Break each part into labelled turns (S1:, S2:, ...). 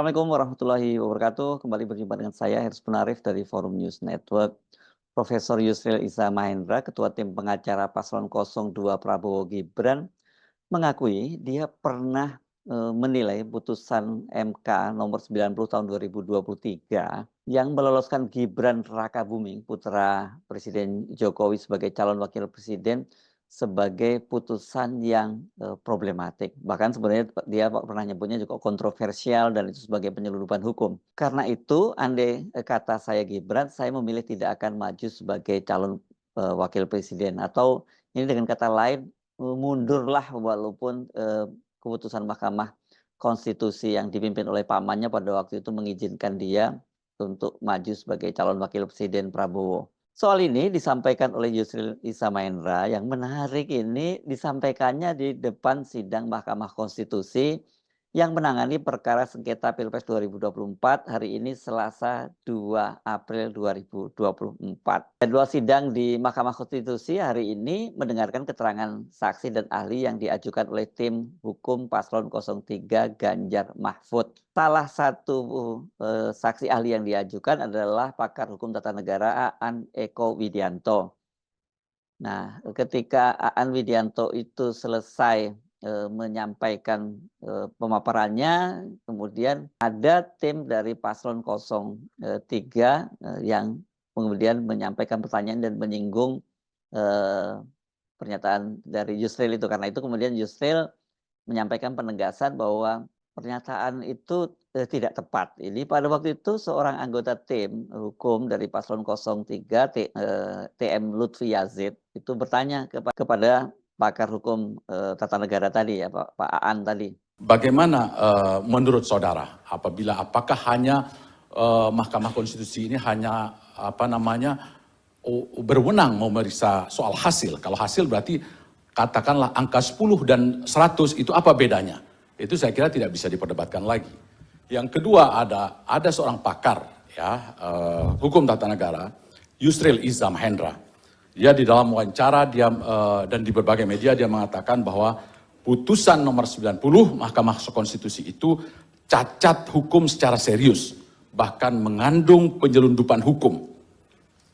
S1: Assalamualaikum warahmatullahi wabarakatuh. Kembali berjumpa dengan saya, Hersman Punarif dari Forum News Network. Profesor Yusril Iza Mahendra, Ketua Tim Pengacara Paslon 02 Prabowo Gibran, mengakui dia pernah menilai putusan MK nomor 90 tahun 2023 yang meloloskan Gibran Rakabuming, putra Presiden Jokowi sebagai calon wakil presiden, sebagai putusan yang problematik. Bahkan sebenarnya dia pernah nyebutnya juga kontroversial dan itu sebagai penyeludupan hukum. Karena itu, andai kata saya Gibran, saya memilih tidak akan maju sebagai calon wakil presiden. Atau ini dengan kata lain, mundurlah walaupun keputusan Mahkamah Konstitusi yang dipimpin oleh pamannya pada waktu itu mengizinkan dia untuk maju sebagai calon wakil presiden Prabowo. Soal ini disampaikan oleh Yusril Iza Mahendra. Yang menarik ini disampaikannya di depan sidang Mahkamah Konstitusi yang menangani perkara sengketa Pilpres 2024 hari ini Selasa 2 April 2024. Jadwal sidang di Mahkamah Konstitusi hari ini mendengarkan keterangan saksi dan ahli yang diajukan oleh tim hukum Paslon 03 Ganjar Mahfud. Salah satu saksi ahli yang diajukan adalah pakar hukum tata negara Aan Eko Widianto. Nah, ketika Aan Widianto itu selesai menyampaikan pemaparannya, kemudian ada tim dari Paslon 03 yang kemudian menyampaikan pertanyaan dan menyinggung pernyataan dari Yusril itu. Karena itu kemudian Yusril menyampaikan penegasan bahwa pernyataan itu tidak tepat. Ini pada waktu itu seorang anggota tim hukum dari Paslon 03 TM Lutfi Yazid itu bertanya kepada pakar hukum tata negara tadi ya Pak Aan tadi.
S2: Bagaimana menurut saudara apakah hanya Mahkamah Konstitusi ini hanya berwenang memeriksa soal hasil? Kalau hasil berarti katakanlah angka 10 dan 100 itu apa bedanya? Itu saya kira tidak bisa diperdebatkan lagi. Yang kedua ada seorang pakar ya hukum tata negara, Yusril Iza Mahendra. Dia di dalam wawancara dan di berbagai media dia mengatakan bahwa putusan nomor 90 Mahkamah Konstitusi itu cacat hukum secara serius, bahkan mengandung penyelundupan hukum.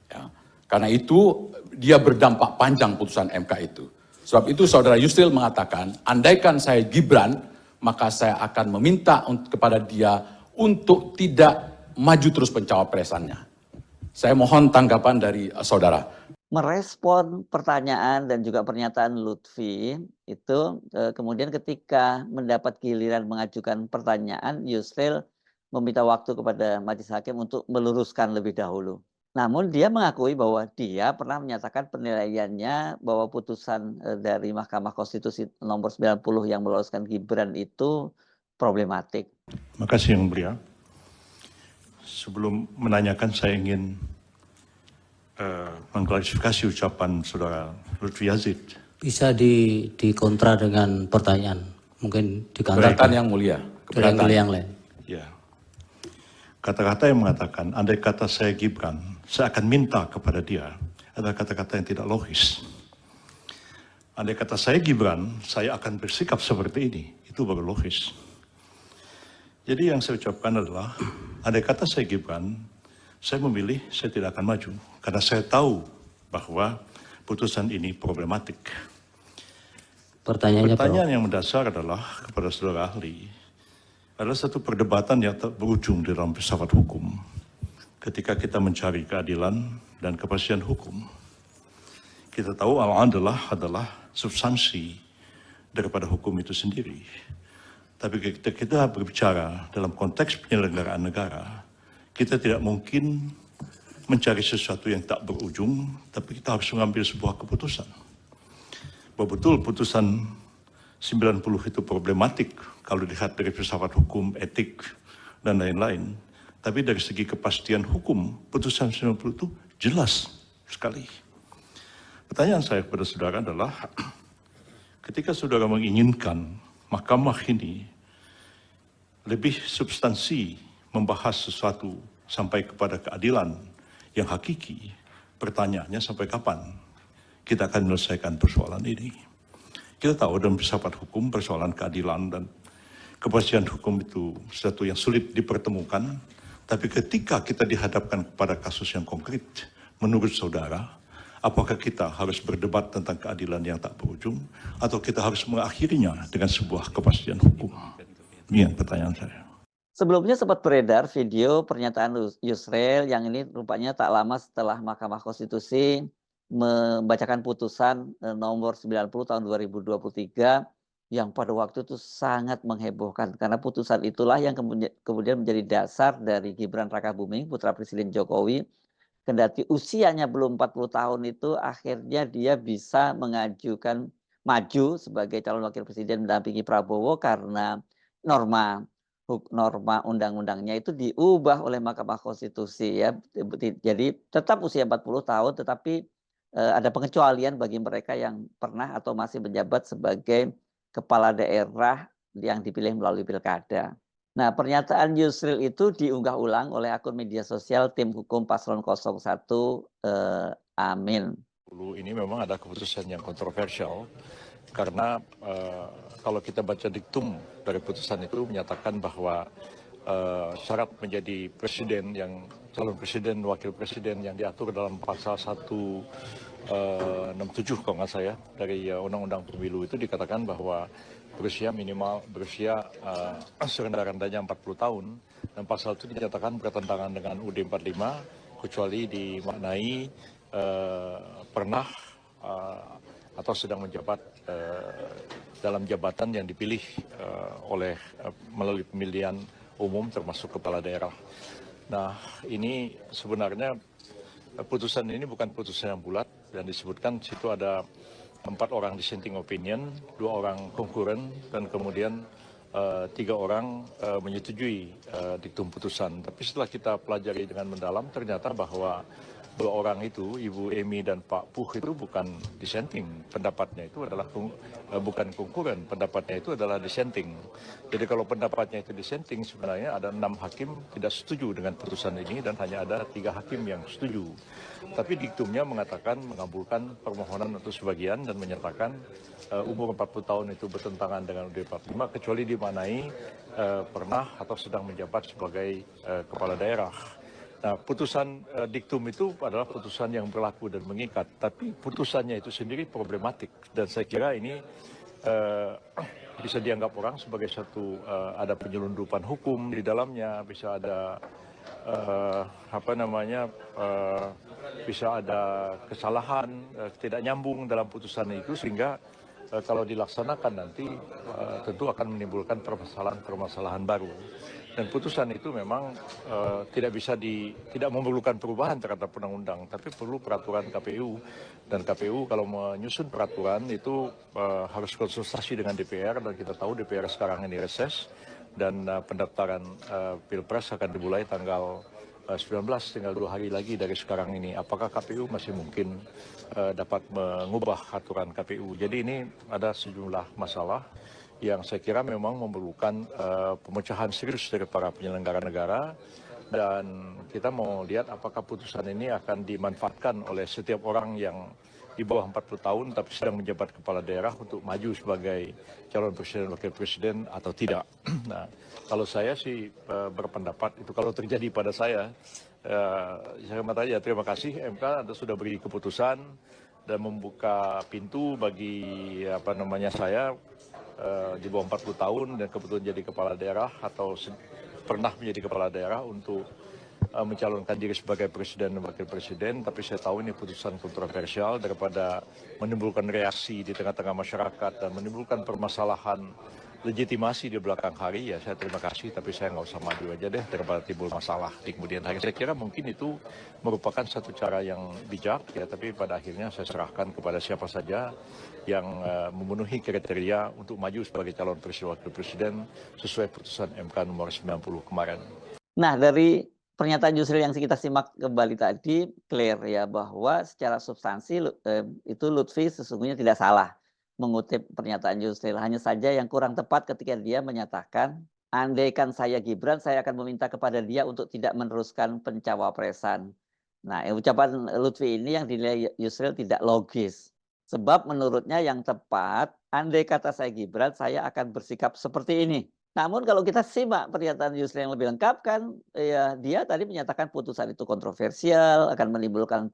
S2: Ya. Karena itu dia berdampak panjang putusan MK itu. Sebab itu saudara Yusril mengatakan, andaikan saya Gibran, maka saya akan meminta kepada dia untuk tidak maju terus pencawapresannya. Saya mohon tanggapan dari saudara.
S1: Merespon pertanyaan dan juga pernyataan Lutfi itu kemudian ketika mendapat giliran mengajukan pertanyaan, Yusril meminta waktu kepada majelis hakim untuk meluruskan lebih dahulu. Namun dia mengakui bahwa dia pernah menyatakan penilaiannya bahwa putusan dari Mahkamah Konstitusi nomor 90 yang meloloskan Gibran itu problematik.
S3: Terima kasih Yang Mulia. Sebelum menanyakan saya ingin mengklarifikasi ucapan saudara Lutfi Yazid.
S4: Bisa dikontra dengan pertanyaan, mungkin
S2: keberatan Yang Mulia.
S4: Keberatan yang lain.
S3: Ya. Kata-kata yang mengatakan, andai kata saya Gibran, saya akan minta kepada dia, adalah kata-kata yang tidak logis. Andai kata saya Gibran, saya akan bersikap seperti ini, itu baru logis. Jadi yang saya ucapkan adalah, andai kata saya Gibran, saya memilih saya tidak akan maju karena saya tahu bahwa putusan ini problematik. Pertanyaan yang mendasar adalah kepada saudara ahli adalah satu perdebatan yang tak berujung di dalam filsafat hukum. Ketika kita mencari keadilan dan kepastian hukum, kita tahu adalah substansi daripada hukum itu sendiri. Tapi ketika kita berbicara dalam konteks penyelenggaraan negara, kita tidak mungkin mencari sesuatu yang tak berujung, tapi kita harus mengambil sebuah keputusan. Bahwa betul putusan 90 itu problematik kalau dilihat dari filsafat hukum, etik, dan lain-lain. Tapi dari segi kepastian hukum, putusan 90 itu jelas sekali. Pertanyaan saya kepada saudara adalah, ketika saudara menginginkan mahkamah ini lebih substansi membahas sesuatu sampai kepada keadilan yang hakiki, pertanyaannya sampai kapan kita akan menyelesaikan persoalan ini. Kita tahu dalam filsafat hukum persoalan keadilan dan kepastian hukum itu sesuatu yang sulit dipertemukan, tapi ketika kita dihadapkan kepada kasus yang konkret, menurut saudara, apakah kita harus berdebat tentang keadilan yang tak berujung, atau kita harus mengakhirinya dengan sebuah kepastian hukum? Ini pertanyaan saya.
S1: Sebelumnya sempat beredar video pernyataan Yusril yang ini rupanya tak lama setelah Mahkamah Konstitusi membacakan putusan nomor 90 tahun 2023 yang pada waktu itu sangat menghebohkan karena putusan itulah yang kemudian menjadi dasar dari Gibran Rakabuming putra Presiden Jokowi, kendati usianya belum 40 tahun itu akhirnya dia bisa mengajukan maju sebagai calon wakil presiden mendampingi Prabowo karena norma undang-undangnya itu diubah oleh Mahkamah Konstitusi ya. Jadi tetap usia 40 tahun tetapi ada pengecualian bagi mereka yang pernah atau masih menjabat sebagai kepala daerah yang dipilih melalui pilkada. Nah, pernyataan Yusril itu diunggah ulang oleh akun media sosial tim hukum Paslon 01 Amin.
S3: Ini memang ada keputusan yang kontroversial karena kalau kita baca diktum dari putusan itu menyatakan bahwa syarat menjadi presiden yang calon presiden, wakil presiden yang diatur dalam pasal 167 kalau nggak saya dari Undang-Undang Pemilu itu dikatakan bahwa berusia serendah-rendahnya 40 tahun dan pasal itu dinyatakan bertentangan dengan UUD 45 kecuali dimaknai pernah atau sedang menjabat dalam jabatan yang dipilih melalui pemilihan umum termasuk kepala daerah. Nah, ini sebenarnya putusan ini bukan putusan yang bulat dan disebutkan situ ada 4 orang dissenting opinion, 2 orang konkuren dan kemudian 3 orang menyetujui diktum putusan. Tapi setelah kita pelajari dengan mendalam ternyata bahwa 2 orang itu, Ibu Emi dan Pak Puh itu bukan dissenting, pendapatnya itu adalah bukan konkuren, pendapatnya itu adalah dissenting. Jadi kalau pendapatnya itu dissenting sebenarnya ada 6 hakim tidak setuju dengan putusan ini dan hanya ada 3 hakim yang setuju. Tapi diktumnya mengatakan mengabulkan permohonan untuk sebagian dan menyatakan umur 40 tahun itu bertentangan dengan UUD 45 kecuali dimaknai pernah atau sedang menjabat sebagai kepala daerah. Nah, putusan diktum itu adalah putusan yang berlaku dan mengikat, tapi putusannya itu sendiri problematik dan saya kira ini bisa dianggap orang sebagai satu ada penyelundupan hukum di dalamnya, bisa ada bisa ada kesalahan, tidak nyambung dalam putusan itu sehingga kalau dilaksanakan nanti tentu akan menimbulkan permasalahan baru. Dan putusan itu memang tidak memerlukan perubahan terhadap undang-undang, tapi perlu peraturan KPU. Dan KPU kalau menyusun peraturan itu harus konsultasi dengan DPR dan kita tahu DPR sekarang ini reses dan pendaftaran Pilpres akan dimulai tanggal 19, tinggal 2 hari lagi dari sekarang ini. Apakah KPU masih mungkin dapat mengubah aturan KPU? Jadi ini ada sejumlah masalah yang saya kira memang memerlukan pemecahan serius dari para penyelenggara negara dan kita mau lihat apakah putusan ini akan dimanfaatkan oleh setiap orang yang di bawah 40 tahun tapi sedang menjabat kepala daerah untuk maju sebagai calon presiden wakil presiden atau tidak. Nah, kalau saya sih berpendapat itu kalau terjadi pada saya katakan ya terima kasih MK Anda sudah beri keputusan dan membuka pintu bagi saya di bawah 40 tahun dan kebetulan jadi kepala daerah atau pernah menjadi kepala daerah untuk mencalonkan diri sebagai presiden dan wakil presiden, tapi saya tahu ini putusan kontroversial daripada menimbulkan reaksi di tengah-tengah masyarakat dan menimbulkan permasalahan legitimasi di belakang hari, ya saya terima kasih, tapi saya nggak usah maju aja deh daripada timbul masalah di kemudian hari. Saya kira mungkin itu merupakan satu cara yang bijak, ya, tapi pada akhirnya saya serahkan kepada siapa saja yang memenuhi kriteria untuk maju sebagai calon presiden wakil presiden sesuai putusan MK nomor 90 kemarin.
S1: Nah, dari pernyataan Yusril yang kita simak kembali tadi, clear ya bahwa secara substansi itu Lutfi sesungguhnya tidak salah mengutip pernyataan Yusril. Hanya saja yang kurang tepat ketika dia menyatakan, andaikan saya Gibran, saya akan meminta kepada dia untuk tidak meneruskan pencawapresan. Nah, ucapan Lutfi ini yang dinilai Yusril tidak logis. Sebab menurutnya yang tepat, andai kata saya Gibran, saya akan bersikap seperti ini. Namun kalau kita simak pernyataan Yusril yang lebih lengkap kan, ya dia tadi menyatakan putusan itu kontroversial, akan menimbulkan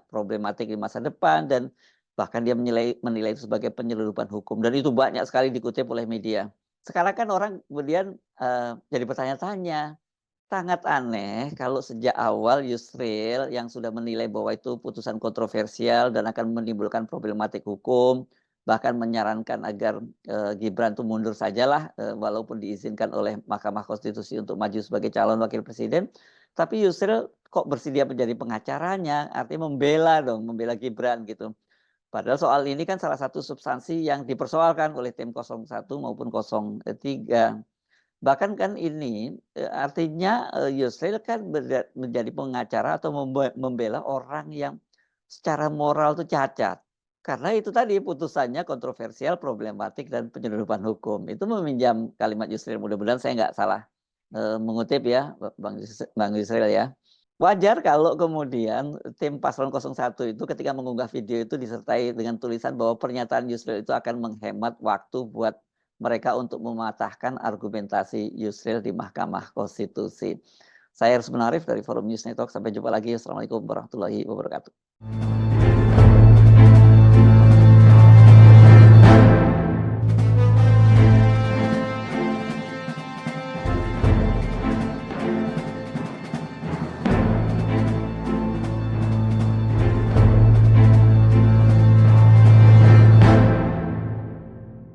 S1: problematik di masa depan dan bahkan dia menilai itu sebagai penyelundupan hukum dan itu banyak sekali dikutip oleh media. Sekarang kan orang kemudian, jadi bertanya-tanya, sangat aneh kalau sejak awal Yusril yang sudah menilai bahwa itu putusan kontroversial dan akan menimbulkan problematik hukum, bahkan menyarankan agar, Gibran tuh mundur sajalah, walaupun diizinkan oleh Mahkamah Konstitusi untuk maju sebagai calon wakil presiden, tapi Yusril kok bersedia menjadi pengacaranya, artinya membela dong, membela Gibran gitu. Padahal soal ini kan salah satu substansi yang dipersoalkan oleh tim 01 maupun 03. Bahkan kan ini, artinya, Yusril kan menjadi pengacara atau membela orang yang secara moral itu cacat. Karena itu tadi putusannya kontroversial, problematik, dan penyelundupan hukum. Itu meminjam kalimat Yusril, mudah-mudahan saya nggak salah, mengutip ya, Bang Yusril ya. Wajar kalau kemudian tim paslon 01 itu ketika mengunggah video itu disertai dengan tulisan bahwa pernyataan Yusril itu akan menghemat waktu buat mereka untuk mematahkan argumentasi Yusril di Mahkamah Konstitusi. Saya Hersman Arif dari Forum News Network. Sampai jumpa lagi. Assalamualaikum warahmatullahi wabarakatuh.